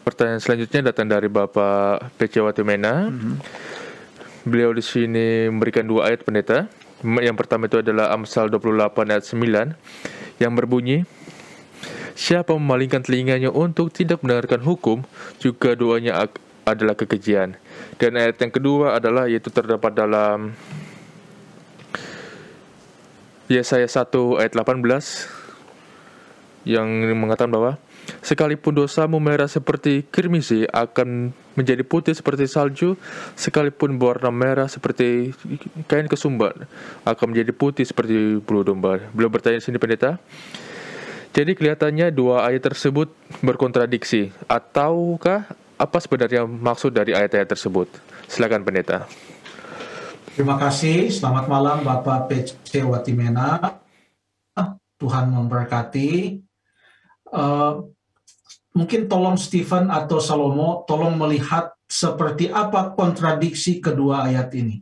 Pertanyaan selanjutnya datang dari Bapak PC Watimena. Beliau di sini memberikan 2 ayat, pendeta. Yang pertama itu adalah Amsal 28 ayat 9 yang berbunyi, siapa memalingkan telinganya untuk tidak mendengarkan hukum, juga doanya adalah kekejian. Dan ayat yang kedua adalah, yaitu terdapat dalam Yesaya 1 ayat 18 yang mengatakan bahwa sekalipun dosamu merah seperti kirmisi akan menjadi putih seperti salju, sekalipun berwarna merah seperti kain kesumbat akan menjadi putih seperti bulu domba. Beliau bertanya di sini, pendeta. Jadi kelihatannya 2 ayat tersebut berkontradiksi, ataukah apa sebenarnya maksud dari ayat-ayat tersebut? Silakan, pendeta. Terima kasih. Selamat malam Bapak PC Watimena. Tuhan memberkati. Mungkin tolong Stephen atau Salomo tolong melihat seperti apa kontradiksi kedua ayat ini.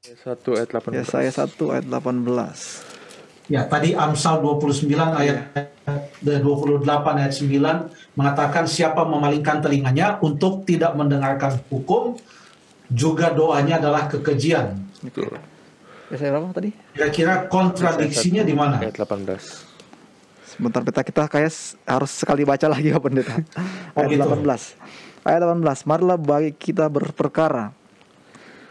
Yesaya 1 ayat 18. Ya, tadi Amsal 29 ayat 28 ayat 9 mengatakan siapa memalingkan telinganya untuk tidak mendengarkan hukum, juga doanya adalah kekejian. Betul. Yesaya berapa tadi? Kira-kira kontradiksinya di mana? Ayat 18. Sebentar, kita kayak harus sekali baca lagi ya, pendeta. Ayat 18. Ayat 18. Marilah bagi kita berperkara.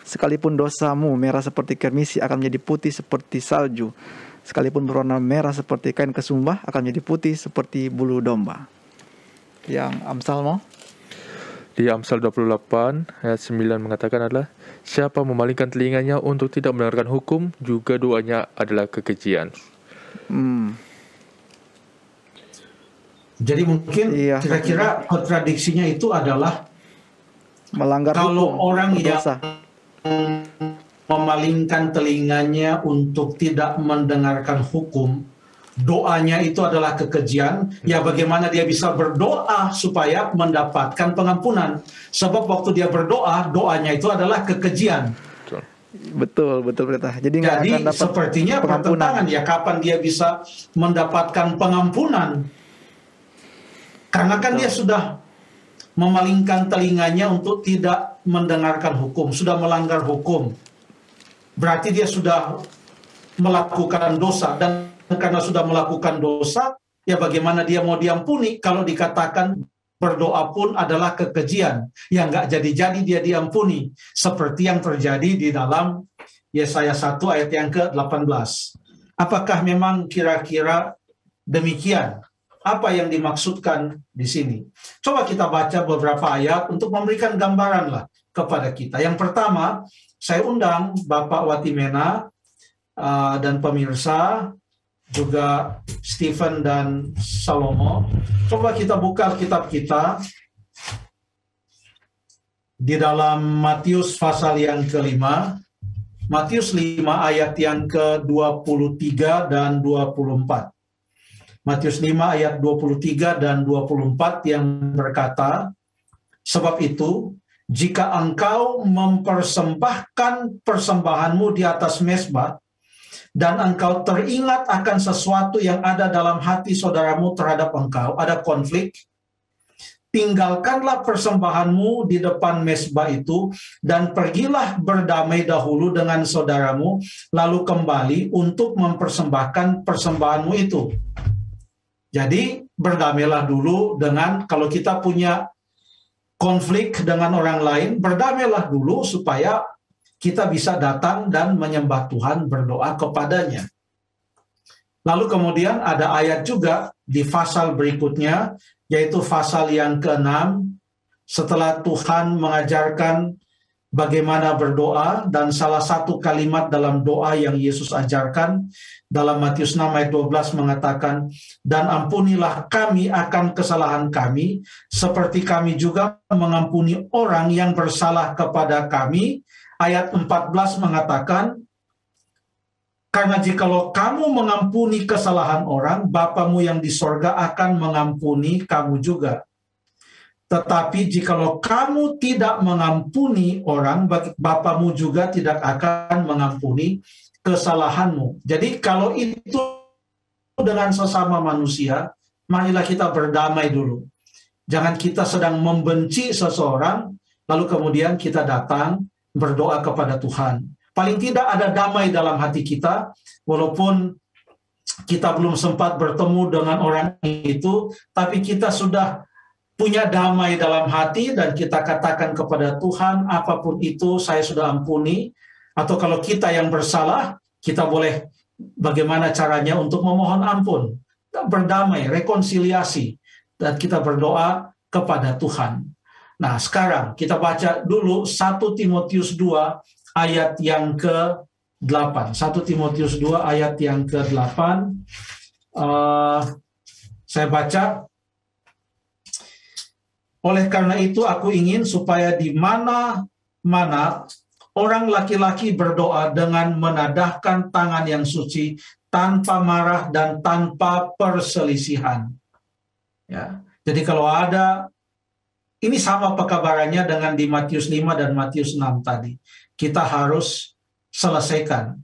Sekalipun dosamu merah seperti kirmisi akan menjadi putih seperti salju. Sekalipun berwarna merah seperti kain kesumbah akan menjadi putih seperti bulu domba. Yang Amsal mau? Di Amsal 28 ayat 9 mengatakan adalah, siapa memalingkan telinganya untuk tidak mendengarkan hukum, juga doanya adalah kekejian. Jadi mungkin kira-kira kontradiksinya itu adalah melanggar kalau hukum, orang berdosa, yang memalingkan telinganya untuk tidak mendengarkan hukum, doanya itu adalah kekejian. Ya, bagaimana dia bisa berdoa supaya mendapatkan pengampunan? Sebab waktu dia berdoa, doanya itu adalah kekejian. Betul pendeta. Jadi sepertinya pertentangan ya, kapan dia bisa mendapatkan pengampunan? Karena kan dia sudah memalingkan telinganya untuk tidak mendengarkan hukum, sudah melanggar hukum. Berarti dia sudah melakukan dosa, dan karena sudah melakukan dosa, ya bagaimana dia mau diampuni kalau dikatakan berdoa pun adalah kekejian, yang nggak jadi-jadi dia diampuni, seperti yang terjadi di dalam Yesaya 1 ayat yang ke-18. Apakah memang kira-kira demikian? Apa yang dimaksudkan di sini? Coba kita baca beberapa ayat untuk memberikan gambaran lah kepada kita. Yang pertama, saya undang Bapak Watimena dan pemirsa, juga Stephen dan Salomo. Coba kita buka kitab kita di dalam Matius pasal yang ke-5. Matius 5 ayat yang ke-23 dan 24. Matius 5 ayat 23 dan 24 yang berkata, sebab itu, jika engkau mempersembahkan persembahanmu di atas mezbah, dan engkau teringat akan sesuatu yang ada dalam hati saudaramu terhadap engkau, ada konflik, tinggalkanlah persembahanmu di depan mezbah itu, dan pergilah berdamai dahulu dengan saudaramu, lalu kembali untuk mempersembahkan persembahanmu itu. Jadi berdamailah dulu dengan, kalau kita punya konflik dengan orang lain, berdamailah dulu supaya kita bisa datang dan menyembah Tuhan, berdoa kepadanya. Lalu kemudian ada ayat juga di pasal berikutnya, yaitu pasal yang ke-6, setelah Tuhan mengajarkan bagaimana berdoa, dan salah satu kalimat dalam doa yang Yesus ajarkan dalam Matius 6 ayat 12 mengatakan, dan ampunilah kami akan kesalahan kami, seperti kami juga mengampuni orang yang bersalah kepada kami. Ayat 14 mengatakan, karena jikalau kamu mengampuni kesalahan orang, Bapamu yang di sorga akan mengampuni kamu juga. Tetapi jikalau kamu tidak mengampuni orang, Bapamu juga tidak akan mengampuni kesalahanmu. Jadi kalau itu dengan sesama manusia, marilah kita berdamai dulu. Jangan kita sedang membenci seseorang, lalu kemudian kita datang berdoa kepada Tuhan. Paling tidak ada damai dalam hati kita, walaupun kita belum sempat bertemu dengan orang itu, tapi kita sudah punya damai dalam hati dan kita katakan kepada Tuhan, apapun itu saya sudah ampuni. Atau kalau kita yang bersalah, kita boleh bagaimana caranya untuk memohon ampun, berdamai, rekonsiliasi, dan kita berdoa kepada Tuhan. Nah, sekarang kita baca dulu 1 Timotius 2 ayat yang ke-8. 1 Timotius 2 ayat yang ke-8. Saya baca. Oleh karena itu aku ingin supaya di mana-mana orang laki-laki berdoa dengan menadahkan tangan yang suci, tanpa marah dan tanpa perselisihan. Ya. Jadi kalau ada, ini sama pekabarannya dengan di Matius 5 dan Matius 6 tadi. Kita harus selesaikan,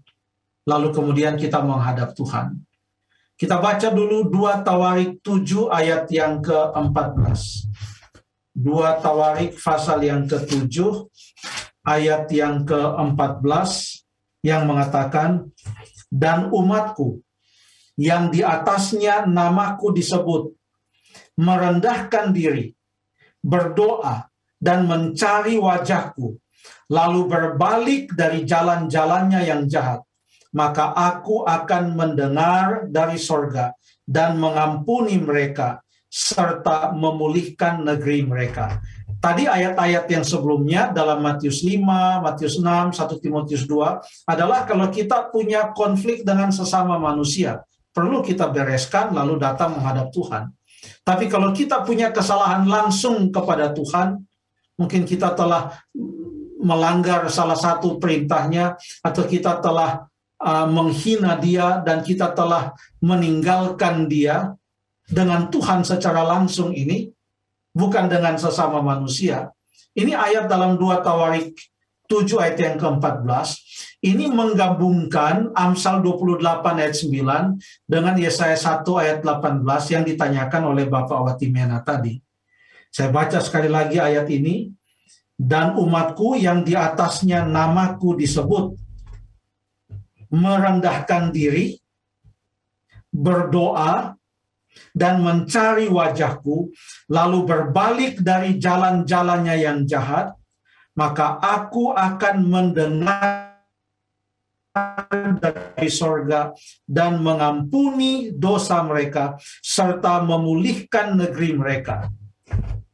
lalu kemudian kita menghadap Tuhan. Kita baca dulu 2 Tawarik 7 ayat yang ke-14. 2 Tawarik pasal yang ke-7 ayat yang ke-14 yang mengatakan, dan umatku yang di atasnya namaku disebut merendahkan diri, berdoa dan mencari wajahku, lalu berbalik dari jalan-jalannya yang jahat, maka aku akan mendengar dari sorga dan mengampuni mereka serta memulihkan negeri mereka. Tadi ayat-ayat yang sebelumnya dalam Matius 5, Matius 6, 1 Timotius 2 adalah kalau kita punya konflik dengan sesama manusia, perlu kita bereskan lalu datang menghadap Tuhan. Tapi kalau kita punya kesalahan langsung kepada Tuhan, mungkin kita telah melanggar salah satu perintahnya, atau kita telah menghina dia dan kita telah meninggalkan dia, dengan Tuhan secara langsung ini, bukan dengan sesama manusia. Ini ayat dalam 2 Tawarik 7 ayat yang ke-14, ini menggabungkan Amsal 28 ayat 9 dengan Yesaya 1 ayat 18 yang ditanyakan oleh Bapak Watimena tadi. Saya baca sekali lagi ayat ini, dan umatku yang di atasnya namaku disebut, merendahkan diri, berdoa, dan mencari wajahku, lalu berbalik dari jalan-jalannya yang jahat, maka aku akan mendengar dari sorga dan mengampuni dosa mereka, serta memulihkan negeri mereka.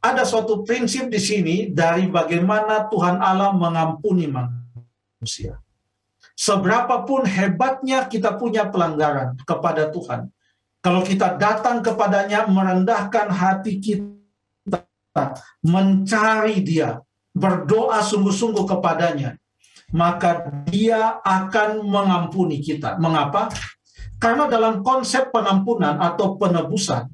Ada suatu prinsip di sini dari bagaimana Tuhan Allah mengampuni manusia. Seberapapun hebatnya kita punya pelanggaran kepada Tuhan, kalau kita datang kepadanya, merendahkan hati kita, mencari dia, berdoa sungguh-sungguh kepadanya, maka dia akan mengampuni kita. Mengapa? Karena dalam konsep penampunan atau penebusan,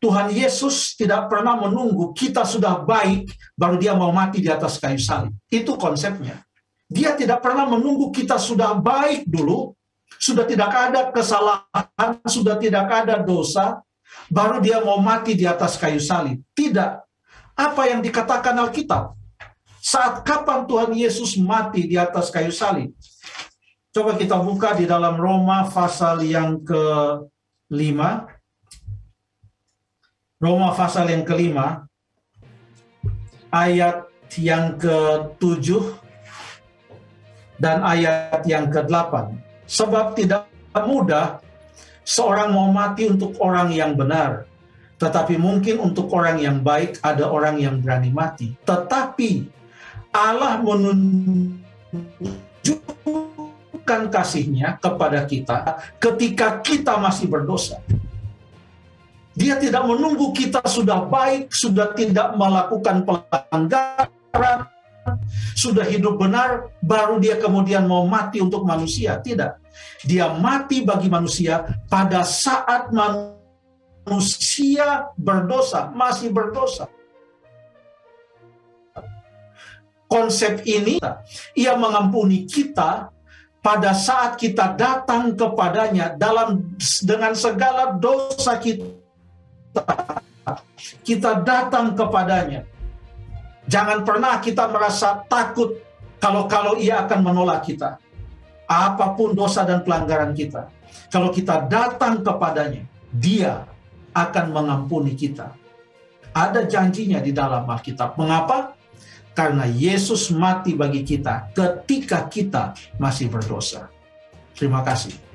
Tuhan Yesus tidak pernah menunggu kita sudah baik, baru dia mau mati di atas kayu salib. Itu konsepnya. Dia tidak pernah menunggu kita sudah baik dulu, sudah tidak ada kesalahan, sudah tidak ada dosa, baru dia mau mati di atas kayu salib. Tidak. Apa yang dikatakan Alkitab? Saat kapan Tuhan Yesus mati di atas kayu salib? Coba kita buka di dalam Roma pasal yang ke-5. Roma pasal yang ke-5, ayat yang ke-7 dan ayat yang ke-8. Sebab tidak mudah seorang mau mati untuk orang yang benar, tetapi mungkin untuk orang yang baik ada orang yang berani mati. Tetapi Allah menunjukkan kasih-Nya kepada kita ketika kita masih berdosa. Dia tidak menunggu kita sudah baik, sudah tidak melakukan pelanggaran, sudah hidup benar, baru dia kemudian mau mati untuk manusia. Tidak. Dia mati bagi manusia pada saat manusia berdosa, masih berdosa. Konsep ini, ia mengampuni kita pada saat kita datang kepadanya dengan segala dosa kita kita datang kepadanya. Jangan pernah kita merasa takut kalau Ia akan menolak kita. Apapun dosa dan pelanggaran kita, kalau kita datang kepadanya, Dia akan mengampuni kita. Ada janjinya di dalam Alkitab. Mengapa? Karena Yesus mati bagi kita ketika kita masih berdosa. Terima kasih.